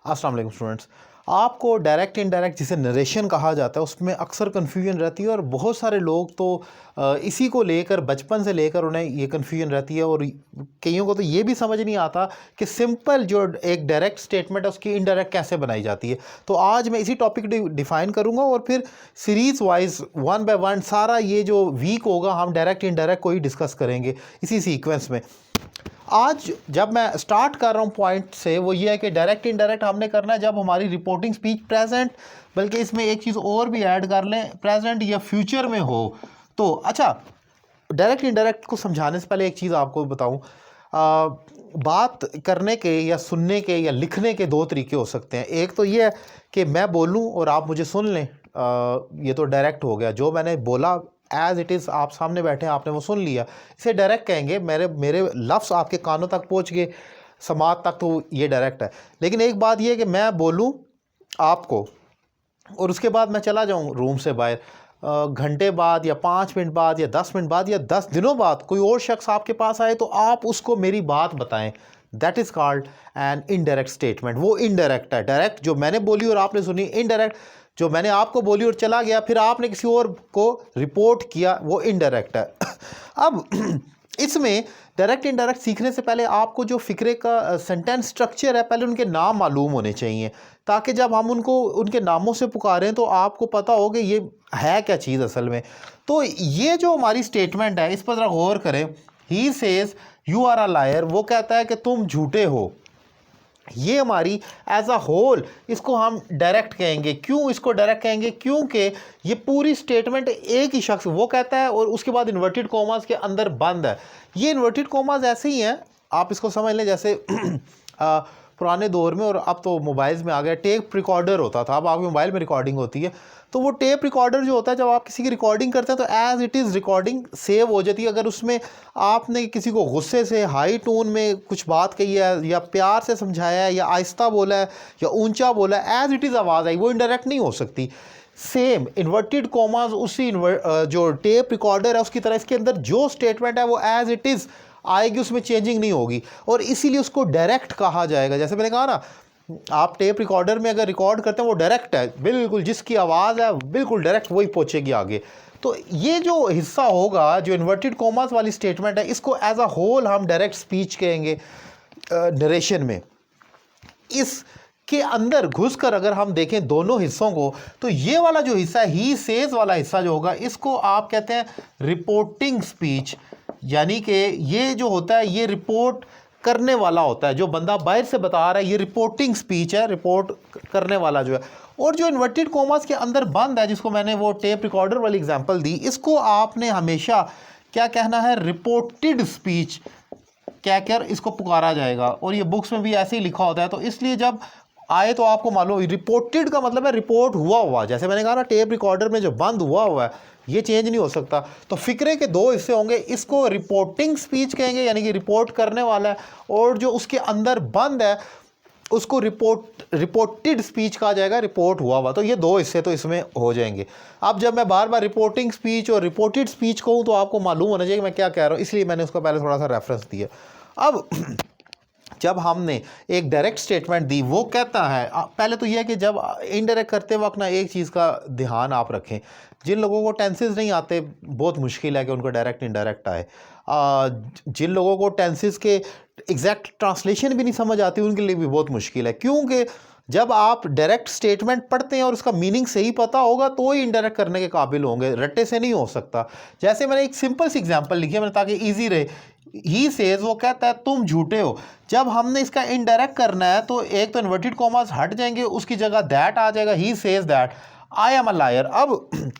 अस्सलाम वालेकुम स्टूडेंट्स। आपको डायरेक्ट इनडायरेक्ट जिसे नरेशन कहा जाता है उसमें अक्सर कन्फ्यूजन रहती है और बहुत सारे लोग तो इसी को लेकर बचपन से लेकर उन्हें ये कन्फ्यूजन रहती है और कईयों को तो ये भी समझ नहीं आता कि सिंपल जो एक डायरेक्ट स्टेटमेंट है उसकी इनडायरेक्ट कैसे बनाई जाती है। तो आज मैं इसी टॉपिक डिफाइन करूँगा और फिर series wise one by one सारा ये जो वीक होगा हम डायरेक्ट इनडायरेक्ट को ही डिस्कस करेंगे इसी सीक्वेंस में। आज जब मैं स्टार्ट कर रहा हूँ पॉइंट से वो ये है कि डायरेक्ट इनडायरेक्ट हमने करना है जब हमारी रिपोर्टिंग स्पीच प्रेजेंट, बल्कि इसमें एक चीज़ और भी ऐड कर लें, प्रेजेंट या फ्यूचर में हो। तो अच्छा, डायरेक्ट इनडायरेक्ट को समझाने से पहले एक चीज़ आपको बताऊँ, बात करने के या सुनने के या लिखने के दो तरीके हो सकते हैं। एक तो ये है कि मैं बोलूँ और आप मुझे सुन लें, ये तो डायरेक्ट हो गया। जो मैंने बोला एज इट इज़ आप सामने बैठे हैं, आपने वो सुन लिया, इसे डायरेक्ट कहेंगे। मेरे मेरे लफ्ज़ आपके कानों तक पहुंच गए, समात तक, तो ये डायरेक्ट है। लेकिन एक बात ये है कि मैं बोलूं आपको और उसके बाद मैं चला जाऊं रूम से बाहर, घंटे बाद या 5 मिनट बाद या 10 मिनट बाद या 10 दिनों बाद कोई और शख्स आपके पास आए तो आप उसको मेरी बात बताएं, that is called an indirect statement. वो इनडायरेक्ट है। डायरेक्ट जो मैंने बोली और आपने सुनी, इनडायरेक्ट जो मैंने आपको बोली और चला गया फिर आपने किसी और को रिपोर्ट किया, वो इनडायरेक्ट है। अब इसमें डायरेक्ट इनडायरेक्ट सीखने से पहले आपको जो फ़िक्रे का सेंटेंस स्ट्रक्चर है, पहले उनके नाम मालूम होने चाहिए, ताकि जब हम उनको उनके नामों से पुकारें तो आपको पता हो कि ये है क्या चीज़ असल में। तो ये जो हमारी स्टेटमेंट है इस पर ज़रा गौर करें। He says you are a liar, वो कहता है कि तुम झूठे हो। ये हमारी एज अ होल इसको हम डायरेक्ट कहेंगे। क्यों इसको डायरेक्ट कहेंगे? क्योंकि ये पूरी स्टेटमेंट एक ही शख्स वो कहता है और उसके बाद इन्वर्टेड कॉमास के अंदर बंद है। ये इन्वर्टेड कॉमास ऐसे ही हैं, आप इसको समझ लें जैसे पुराने दौर में, और अब तो मोबाइल्स में आ गया, टेप रिकॉर्डर होता था, अब आपके मोबाइल में रिकॉर्डिंग होती है। तो वो टेप रिकॉर्डर जो होता है, जब आप किसी की रिकॉर्डिंग करते हैं तो as it is recording save हो जाती है। अगर उसमें आपने किसी को गुस्से से हाई टोन में कुछ बात कही है या प्यार से समझाया है या आहिस्ता बोला है या ऊंचा बोला है, एज इट इज़ आवाज़ आई, वो इनडायरेक्ट नहीं हो सकती। सेम इन्वर्टेड कॉमास उसी जो टेप रिकॉर्डर है उसकी तरह इसके अंदर जो स्टेटमेंट है वो एज इट इज़ आएगी, उसमें चेंजिंग नहीं होगी और इसीलिए उसको डायरेक्ट कहा जाएगा। जैसे मैंने कहा ना, आप टेप रिकॉर्डर में अगर रिकॉर्ड करते हैं वो डायरेक्ट है, बिल्कुल जिसकी आवाज़ है बिल्कुल डायरेक्ट वही पहुंचेगी आगे। तो ये जो हिस्सा होगा जो इन्वर्टेड कॉमास वाली स्टेटमेंट है, इसको एज अ होल हम डायरेक्ट स्पीच कहेंगे नरेशन में। इस के अंदर घुसकर अगर हम देखें दोनों हिस्सों को, तो ये वाला जो हिस्सा है, ही सेज वाला हिस्सा जो होगा, इसको आप कहते हैं रिपोर्टिंग स्पीच। यानी कि ये जो होता है ये रिपोर्ट करने वाला होता है, जो बंदा बाहर से बता रहा है ये रिपोर्टिंग स्पीच है, रिपोर्ट करने वाला जो है। और जो इन्वर्टेड कॉमास के अंदर बंद है, जिसको मैंने वो टेप रिकॉर्डर वाली एग्जांपल दी, इसको आपने हमेशा क्या कहना है? रिपोर्टेड स्पीच क्या कर इसको पुकारा जाएगा। और ये बुक्स में भी ऐसे ही लिखा होता है। तो इसलिए जब आए तो आपको मालूम, रिपोर्टेड का मतलब है रिपोर्ट हुआ हुआ। जैसे मैंने कहा ना, टेप रिकॉर्डर में जो बंद हुआ हुआ है ये चेंज नहीं हो सकता। तो फिक्रे के दो हिस्से होंगे, इसको रिपोर्टिंग स्पीच कहेंगे यानी कि रिपोर्ट करने वाला है, और जो उसके अंदर बंद है उसको रिपोर्टेड स्पीच कहा जाएगा, रिपोर्ट हुआ हुआ। तो ये दो हिस्से तो इसमें हो जाएंगे। अब जब मैं बार बार रिपोर्टिंग स्पीच और रिपोर्टेड स्पीच कहूँ तो आपको मालूम होना चाहिए कि मैं क्या कह रहा हूँ, इसलिए मैंने उसको पहले थोड़ा सा रेफरेंस दिया। अब जब हमने एक डायरेक्ट स्टेटमेंट दी, वो कहता है, पहले तो यह है कि जब इनडायरेक्ट करते वक्त ना एक चीज़ का ध्यान आप रखें, जिन लोगों को टेंसेस नहीं आते बहुत मुश्किल है कि उनको डायरेक्ट इनडायरेक्ट आए। जिन लोगों को टेंसेस के एग्जैक्ट ट्रांसलेशन भी नहीं समझ आती उनके लिए भी बहुत मुश्किल है, क्योंकि जब आप डायरेक्ट स्टेटमेंट पढ़ते हैं और उसका मीनिंग सही पता होगा तो ही इनडायरेक्ट करने के काबिल होंगे, रट्टे से नहीं हो सकता। जैसे मैंने एक सिंपल सी एग्जांपल लिखी है मैंने ताकि इजी रहे। ही सेज, वो कहता है तुम झूठे हो। जब हमने इसका इनडायरेक्ट करना है तो एक तो इन्वर्टेड कॉमास हट जाएंगे, उसकी जगह दैट आ जाएगा। He says that I am a liar. अब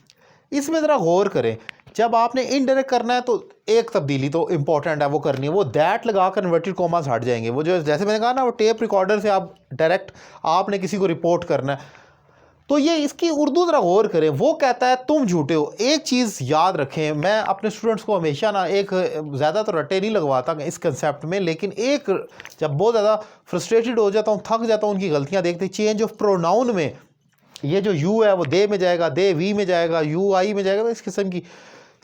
इसमें ज़रा गौर करें, जब आपने इनडायरेक्ट करना है तो एक तब्दीली तो इंपॉर्टेंट है वो करनी है, वो दैट लगाकर इन्वर्टेड कॉमास हट जाएंगे। वो जो जैसे मैंने कहा ना, वो टेप रिकॉर्डर से आप डायरेक्ट आपने किसी को रिपोर्ट करना है, तो ये इसकी उर्दू ज़रा गौर करें। वो कहता है तुम झूठे हो। एक चीज़ याद रखें, मैं अपने स्टूडेंट्स को हमेशा ना एक ज़्यादा तो रट्टे नहीं लगवाता इस कंसेप्ट में, लेकिन एक जब बहुत ज़्यादा फ्रस्ट्रेटेड हो जाता हूँ, थक जाता हूँ उनकी गलतियाँ देखते, चेंज ऑफ प्रोनाउन में ये जो यू है वो दे में जाएगा, दे वी में जाएगा, यू आई में जाएगा। तो इस किस्म की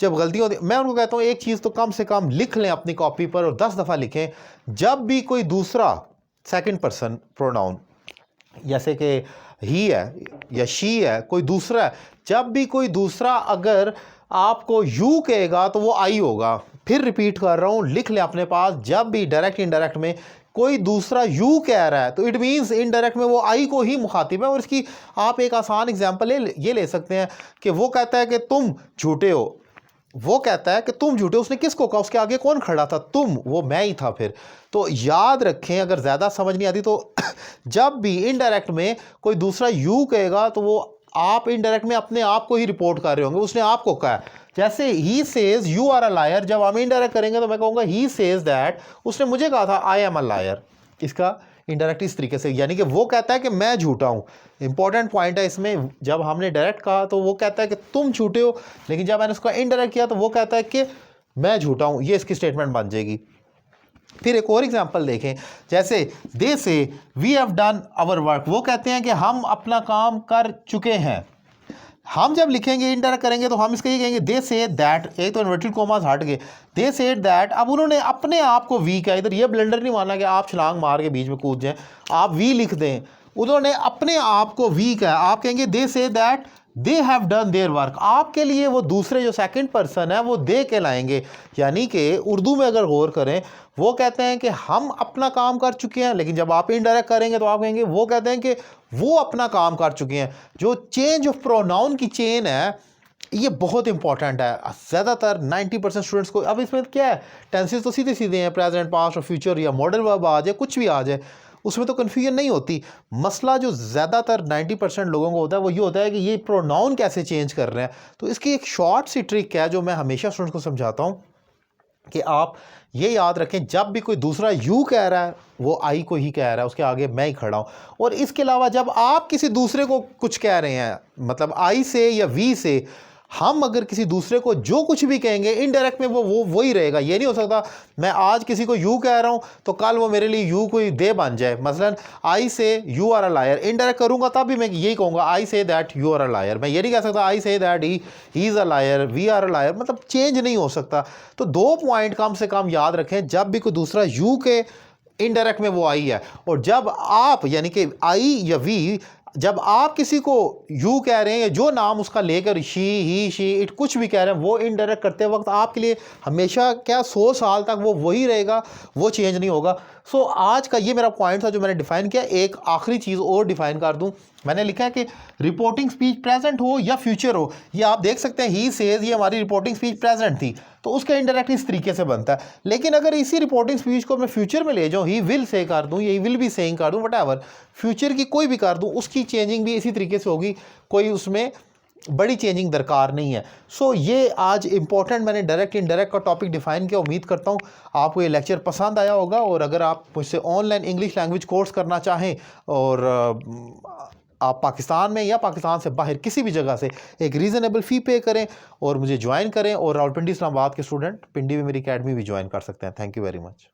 जब गलतियाँ होती, मैं उनको कहता हूँ एक चीज़ तो कम से कम लिख लें अपनी कॉपी पर और 10 दफ़ा लिखें। जब भी कोई दूसरा सेकंड पर्सन प्रोनाउन जैसे कि ही है या शी है, कोई दूसरा है, जब भी कोई दूसरा अगर आपको यू कहेगा तो वो आई होगा। फिर रिपीट कर रहा हूँ, लिख ले अपने पास, जब भी डायरेक्ट इनडायरेक्ट में कोई दूसरा यू कह रहा है तो इट मीन्स इनडायरेक्ट में वो आई को ही मुखातिब है। और इसकी आप एक आसान एग्जांपल ये ले सकते हैं कि वो कहता है कि तुम झूठे हो, वो कहता है कि तुम झूठे, उसने किसको कहा, उसके आगे कौन खड़ा था, तुम, वो मैं ही था। फिर तो याद रखें, अगर ज़्यादा समझ नहीं आती तो जब भी इनडायरेक्ट में कोई दूसरा यू कहेगा तो वो आप इनडायरेक्ट में अपने आप को ही रिपोर्ट कर रहे होंगे, उसने आपको कहा। जैसे he says you are a liar, जब हम इनडायरेक्ट करेंगे तो मैं कहूँगा ही सेज दैट, उसने मुझे कहा था आई एम अ लायर। इसका इनडायरेक्ट इस तरीके से, यानी कि वो कहता है कि मैं झूठा हूँ। इंपॉर्टेंट पॉइंट है इसमें, जब हमने डायरेक्ट कहा तो वो कहता है कि तुम झूठे हो, लेकिन जब मैंने उसका इनडायरेक्ट किया तो वो कहता है कि मैं झूठा हूँ। ये इसकी स्टेटमेंट बन जाएगी। फिर एक और एग्जांपल देखें, जैसे they say we have done our work, वो कहते हैं कि हम अपना काम कर चुके हैं। हम जब लिखेंगे इनडायरेक्ट करेंगे तो हम इसका ये कहेंगे दे से दैट, एक तो इन्वर्टेड कोमास हट गए, दे से दैट। अब उन्होंने अपने आप को वी किया, इधर ये ब्लंडर नहीं माना कि आप छलांग मार के बीच में कूद जाएं, आप वी लिख दें, उन्होंने अपने आप को वी किया। आप कहेंगे they say that they have done their work, आपके लिए वो दूसरे जो सेकंड पर्सन है वो दे के लाएंगे। यानी कि उर्दू में अगर गौर करें, वो कहते हैं कि हम अपना काम कर चुके हैं, लेकिन जब आप इनडायरेक्ट करेंगे तो आप कहेंगे, वो कहते हैं कि वो अपना काम कर चुके हैं। जो चेंज ऑफ प्रोनाउन की चेन है ये बहुत इंपॉर्टेंट है। ज़्यादातर 90% स्टूडेंट्स को, अब इसमें क्या है, टेंसेस तो सीधे सीधे हैं, प्रेजेंट, पास्ट और फ्यूचर, या मॉडल वर्ब आ जाए, कुछ भी आ जाए, उसमें तो कन्फ्यूजन नहीं होती। मसला जो ज़्यादातर 90% लोगों को होता है वो ये होता है कि ये प्रोनाउन कैसे चेंज कर रहे हैं। तो इसकी एक शॉर्ट सी ट्रिक है जो मैं हमेशा स्टूडेंट्स को समझाता हूँ कि आप ये याद रखें, जब भी कोई दूसरा यू कह रहा है वो आई को ही कह रहा है, उसके आगे मैं ही खड़ा हूँ। और इसके अलावा जब आप किसी दूसरे को कुछ कह रहे हैं, मतलब आई से या वी से, हम अगर किसी दूसरे को जो कुछ भी कहेंगे इनडायरेक्ट में वो ही रहेगा। ये नहीं हो सकता मैं आज किसी को यू कह रहा हूँ तो कल वो मेरे लिए यू कोई दे बन जाए। मसलन I say you are a liar, indirect करूँगा तब भी मैं यही कहूँगा I say that you are a liar. मैं ये नहीं कह सकता I say that he is a liar, we are a liar, मतलब चेंज नहीं हो सकता। तो 2 पॉइंट कम से कम याद रखें, जब भी कोई दूसरा यू के इनडायरेक्ट में वो आई है, और जब आप यानी कि आई या वी, जब आप किसी को यू कह रहे हैं या जो नाम उसका लेकर शी ही शी इट कुछ भी कह रहे हैं, वो इनडायरेक्ट करते वक्त आपके लिए हमेशा क्या 100 साल तक वो वही रहेगा, वो चेंज नहीं होगा। सो आज का ये मेरा पॉइंट था जो मैंने डिफाइन किया। एक आखिरी चीज़ और डिफाइन कर दूं, मैंने लिखा है कि रिपोर्टिंग स्पीच प्रेजेंट हो या फ्यूचर हो, ये आप देख सकते हैं ही सेज, ये हमारी रिपोर्टिंग स्पीच प्रेजेंट थी तो उसका इनडायरेक्ट इस तरीके से बनता है। लेकिन अगर इसी रिपोर्टिंग स्पीच को मैं फ्यूचर में ले जाऊँ, ही विल से कर दूँ या ही विल बी सेइंग कर दूँ, व्हाटएवर, फ्यूचर की कोई भी कर दूँ, उसकी चेंजिंग भी इसी तरीके से होगी, कोई उसमें बड़ी चेंजिंग दरकार नहीं है। सो ये आज इंपॉर्टेंट मैंने डायरेक्ट इनडायरेक्ट का टॉपिक डिफाइन किया। उम्मीद करता हूँ आपको ये लेक्चर पसंद आया होगा। और अगर आप मुझसे ऑनलाइन इंग्लिश लैंग्वेज कोर्स करना चाहें और आप पाकिस्तान में या पाकिस्तान से बाहर किसी भी जगह से एक रीज़नेबल फ़ी पे करें और मुझे ज्वाइन करें। और रावलपिंडी इस्लामाबाद के स्टूडेंट पिंडी में मेरी अकेडमी भी ज्वाइन कर सकते हैं। Thank you very much.